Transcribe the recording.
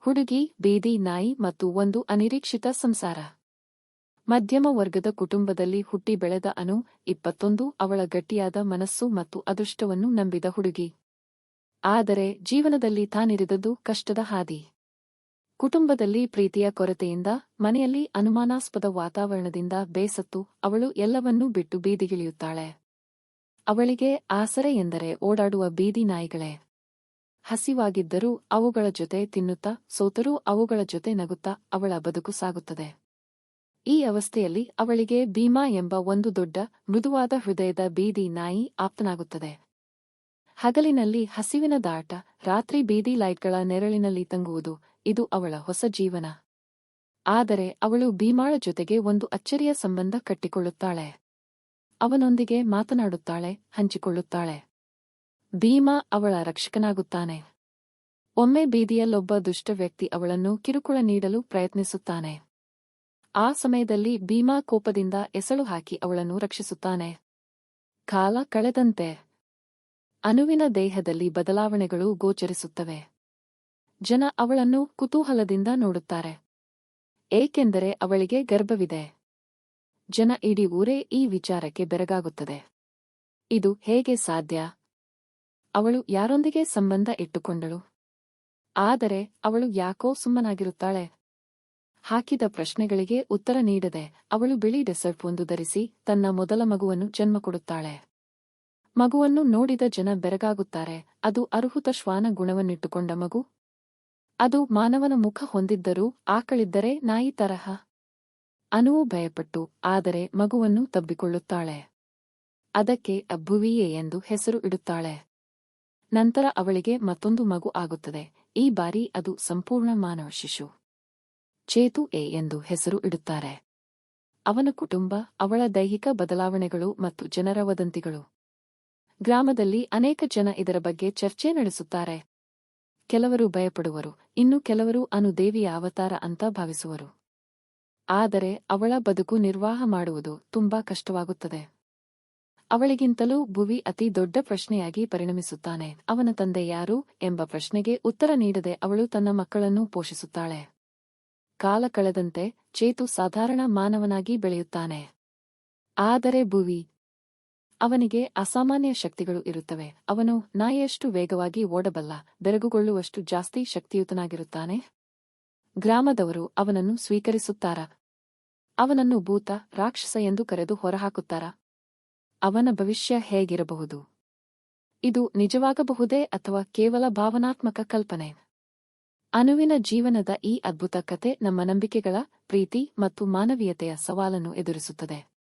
ಹುಡುಗಿ, ಬೀದಿ ನಾಯಿ ಮತ್ತು ಒಂದು ಅನಿರೀಕ್ಷಿತ ಸಂಸಾರ. ಮಧ್ಯಮ ವರ್ಗದ ಕುಟುಂಬದಲ್ಲಿ ಹುಟ್ಟಿ ಬೆಳೆದ ಅನು, 21, ಅವಳ ಗಟ್ಟಿಯಾದ ಮನಸ್ಸು ಮತ್ತು ಅದೃಷ್ಟವನ್ನು ನಂಬಿದ ಹುಡುಗಿ. ಆದರೆ ಜೀವನದಲ್ಲಿ ತಾನಿರಿದದ್ದು ಕಷ್ಟದ ಹಾದಿ. ಕುಟುಂಬದಲ್ಲಿ ಪ್ರೀತಿಯ ಕೊರತೆಯಿಂದ, ಮನೆಯಲ್ಲಿ ಅನುಮಾನಾಸ್ಪದ ವಾತಾವರಣದಿಂದ ಬೇಸತ್ತು ಅವಳು ಎಲ್ಲವನ್ನೂ ಬಿಟ್ಟು ಬೀದಿಗಿಳಿಯುತ್ತಾಳೆ. ಅವಳಿಗೆ ಆಸರೆ ಎಂದರೆ ಓಡಾಡುವ ಬೀದಿ ನಾಯಿಗಳೇ. ಹಸಿವಾಗಿದ್ದರೂ ಅವುಗಳ ಜೊತೆ ತಿನ್ನುತ್ತಾ, ಸೋತರೂ ಅವುಗಳ ಜೊತೆ ನಗುತ್ತಾ ಅವಳ ಬದುಕು ಸಾಗುತ್ತದೆ. ಈ ಅವಸ್ಥೆಯಲ್ಲಿ ಅವಳಿಗೆ ಭೀಮಾ ಎಂಬ ಒಂದು ದೊಡ್ಡ, ಮೃದುವಾದ ಹೃದಯದ ಬೀದಿ ನಾಯಿ ಆಪ್ತನಾಗುತ್ತದೆ. ಹಗಲಿನಲ್ಲಿ ಹಸಿವಿನ ದಾಟ, ರಾತ್ರಿ ಬೀದಿ ಲೈಟ್ಗಳ ನೆರಳಿನಲ್ಲಿ ತಂಗುವುದು, ಇದು ಅವಳ ಹೊಸ ಜೀವನ. ಆದರೆ ಅವಳು ಭೀಮಾಳ ಜೊತೆಗೆ ಒಂದು ಅಚ್ಚರಿಯ ಸಂಬಂಧ ಕಟ್ಟಿಕೊಳ್ಳುತ್ತಾಳೆ. ಅವನೊಂದಿಗೆ ಮಾತನಾಡುತ್ತಾಳೆ, ಹಂಚಿಕೊಳ್ಳುತ್ತಾಳೆ. ಭೀಮಾ ಅವಳ ರಕ್ಷಕನಾಗುತ್ತಾನೆ. ಒಮ್ಮೆ ಬೀದಿಯಲ್ಲೊಬ್ಬ ದುಷ್ಟ ವ್ಯಕ್ತಿ ಅವಳನ್ನು ಕಿರುಕುಳ ನೀಡಲು ಪ್ರಯತ್ನಿಸುತ್ತಾನೆ. ಆ ಸಮಯದಲ್ಲಿ ಭೀಮಾ ಕೋಪದಿಂದ ಎಸಳು ಹಾಕಿ ಅವಳನ್ನು ರಕ್ಷಿಸುತ್ತಾನೆ. ಕಾಲ ಕಳೆದಂತೆ ಅನುವಿನ ದೇಹದಲ್ಲಿ ಬದಲಾವಣೆಗಳು ಗೋಚರಿಸುತ್ತವೆ. ಜನ ಅವಳನ್ನು ಕುತೂಹಲದಿಂದ ನೋಡುತ್ತಾರೆ. ಏಕೆಂದರೆ ಅವಳಿಗೆ ಗರ್ಭವಿದೆ. ಇಡೀ ಊರೇ ಈ ವಿಚಾರಕ್ಕೆ ಬೆರಗಾಗುತ್ತದೆ. ಇದು ಹೇಗೆ ಸಾಧ್ಯ? ಅವಳು ಯಾರೊಂದಿಗೆ ಸಂಬಂಧ ಇಟ್ಟುಕೊಂಡಳು? ಆದರೆ ಅವಳು ಯಾಕೋ ಸುಮ್ಮನಾಗಿರುತ್ತಾಳೆ. ಹಾಕಿದ ಪ್ರಶ್ನೆಗಳಿಗೆ ಉತ್ತರ ನೀಡದೆ ಅವಳು ಬಿಳಿ ಡ್ರೆಸ್ ಒಂದು ಧರಿಸಿ ತನ್ನ ಮೊದಲ ಮಗುವನ್ನು ಜನ್ಮ ಕೊಡುತ್ತಾಳೆ. ಮಗುವನ್ನು ನೋಡಿದ ಜನ ಬೆರಗಾಗುತ್ತಾರೆ. ಅದು ಅರ್ಹುತ ಶ್ವಾನ ಗುಣವನ್ನಿಟ್ಟುಕೊಂಡ ಮಗು. ಅದು ಮಾನವನ ಮುಖ ಹೊಂದಿದ್ದರೂ ಆಕಳಿದ್ದರೆ ನಾಯಿ ತರಹ. ಅನುವು ಭಯಪಟ್ಟು, ಆದರೆ ಮಗುವನ್ನು ತಬ್ಬಿಕೊಳ್ಳುತ್ತಾಳೆ. ಅದಕ್ಕೆ ಅಬ್ಬುವಿಯೇ ಎಂದು ಹೆಸರು ಇಡುತ್ತಾಳೆ. ನಂತರ ಅವಳಿಗೆ ಮತ್ತೊಂದು ಮಗು ಆಗುತ್ತದೆ. ಈ ಬಾರಿ ಅದು ಸಂಪೂರ್ಣ ಮಾನವ ಶಿಶು. ಚೇತು ಎಂದು ಹೆಸರು ಇಡುತ್ತಾರೆ. ಅವನ ಕುಟುಂಬ, ಅವಳ ದೈಹಿಕ ಬದಲಾವಣೆಗಳು ಮತ್ತು ಜನರ ವದಂತಿಗಳು. ಗ್ರಾಮದಲ್ಲಿ ಅನೇಕ ಜನ ಇದರ ಬಗ್ಗೆ ಚರ್ಚೆ ನಡೆಸುತ್ತಾರೆ. ಕೆಲವರು ಭಯಪಡುವರು, ಇನ್ನು ಕೆಲವರು ಅನು ದೇವಿಯ ಅವತಾರ ಅಂತ ಭಾವಿಸುವರು. ಆದರೆ ಅವಳ ಬದುಕು ನಿರ್ವಾಹ ಮಾಡುವುದು ತುಂಬಾ ಕಷ್ಟವಾಗುತ್ತದೆ. ಅವಳಿಗಿಂತಲೂ ಭುವಿ ಅತಿ ದೊಡ್ಡ ಪ್ರಶ್ನೆಯಾಗಿ ಪರಿಣಮಿಸುತ್ತಾನೆ. ಅವನ ತಂದೆ ಯಾರು ಎಂಬ ಪ್ರಶ್ನೆಗೆ ಉತ್ತರ ನೀಡದೆ ಅವಳು ತನ್ನ ಮಕ್ಕಳನ್ನು ಪೋಷಿಸುತ್ತಾಳೆ. ಕಾಲ ಕಳೆದಂತೆ ಚೇತು ಸಾಧಾರಣ ಮಾನವನಾಗಿ ಬೆಳೆಯುತ್ತಾನೆ. ಆದರೆ ಭುವಿ, ಅವನಿಗೆ ಅಸಾಮಾನ್ಯ ಶಕ್ತಿಗಳು ಇರುತ್ತವೆ. ಅವನು ನಾಯಿಯಷ್ಟು ವೇಗವಾಗಿ ಓಡಬಲ್ಲ, ಬೆರಗುಗೊಳ್ಳುವಷ್ಟು ಜಾಸ್ತಿ ಶಕ್ತಿಯುತನಾಗಿರುತ್ತಾನೆ. ಗ್ರಾಮದವರು ಅವನನ್ನು ಸ್ವೀಕರಿಸುತ್ತಾರ. ಅವನನ್ನು ಭೂತ, ರಾಕ್ಷಸ ಎಂದು ಕರೆದು ಹೊರಹಾಕುತ್ತಾರ. ಅವನ ಭವಿಷ್ಯ ಹೇಗಿರಬಹುದು? ಇದು ನಿಜವಾಗಬಹುದೇ ಅಥವಾ ಕೇವಲ ಭಾವನಾತ್ಮಕ ಕಲ್ಪನೆ? ಅನುವಿನ ಜೀವನದ ಈ ಅದ್ಭುತ ಕತೆ ನಮ್ಮ ನಂಬಿಕೆಗಳ, ಪ್ರೀತಿ ಮತ್ತು ಮಾನವೀಯತೆಯ ಸವಾಲನ್ನು ಎದುರಿಸುತ್ತದೆ.